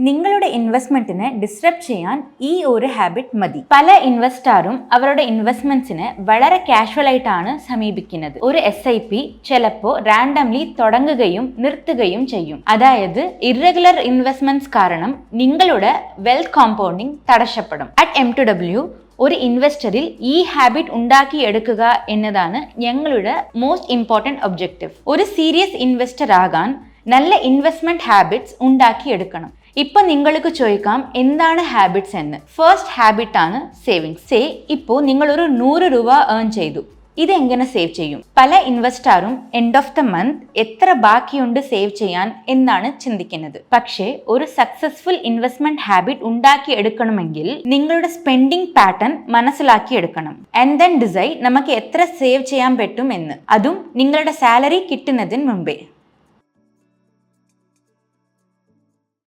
നിങ്ങളുടെ ഇൻവെസ്റ്റ്മെന്റിനെ ഡിസ്റപ്റ്റ് ചെയ്യാൻ ഈ ഒരു ഹാബിറ്റ് മതി. പല ഇൻവെസ്റ്ററും അവരുടെ ഇൻവെസ്റ്റ്മെന്റ്സിനെ വളരെ കാഷ്വൽ ആയിട്ടാണ് സമീപിക്കുന്നത്. ഒരു SIP ചിലപ്പോൾ റാൻഡംലി തുടങ്ങുകയും നിർത്തുകയും ചെയ്യും. അതായത് ഇറഗുലർ ഇൻവെസ്റ്റ്മെന്റ്സ് കാരണം നിങ്ങളുടെ വെൽത്ത് കോമ്പൗണ്ടിങ് തടസ്സപ്പെടും. അറ്റ് M2W ഒരു ഇൻവെസ്റ്ററിൽ ഈ ഹാബിറ്റ് ഉണ്ടാക്കിയെടുക്കുക എന്നതാണ് ഞങ്ങളുടെ മോസ്റ്റ് ഇമ്പോർട്ടൻറ്റ് ഒബ്ജക്റ്റീവ്. ഒരു സീരിയസ് ഇൻവെസ്റ്റർ ആകാൻ നല്ല ഇൻവെസ്റ്റ്മെന്റ് ഹാബിറ്റ്സ് ഉണ്ടാക്കിയെടുക്കണം. ഇപ്പൊ നിങ്ങൾക്ക് ചോദിക്കാം എന്താണ് ഹാബിറ്റ്സ് എന്ന്. ഫസ്റ്റ് ഹാബിറ്റ് ആണ് സേവിങ്സ്. ഇപ്പോൾ നിങ്ങൾ ഒരു 100 രൂപ ഏൺ ചെയ്തു. ഇതെങ്ങനെ സേവ് ചെയ്യും? പല ഇൻവെസ്റ്ററും എൻഡ് ഓഫ് ദ മന്ത് എത്ര ബാക്കിയുണ്ട് സേവ് ചെയ്യാൻ എന്നാണ് ചിന്തിക്കുന്നത്. പക്ഷേ ഒരു സക്സസ്ഫുൾ ഇൻവെസ്റ്റ്മെന്റ് ഹാബിറ്റ് ഉണ്ടാക്കി എടുക്കണമെങ്കിൽ നിങ്ങളുടെ സ്പെൻഡിങ് പാറ്റേൺ മനസ്സിലാക്കി എടുക്കണം. ആൻഡ് ദെൻ ഡിസൈഡ് നമുക്ക് എത്ര സേവ് ചെയ്യാൻ പറ്റും എന്ന്, അതും നിങ്ങളുടെ സാലറി കിട്ടുന്നതിന് മുമ്പേ.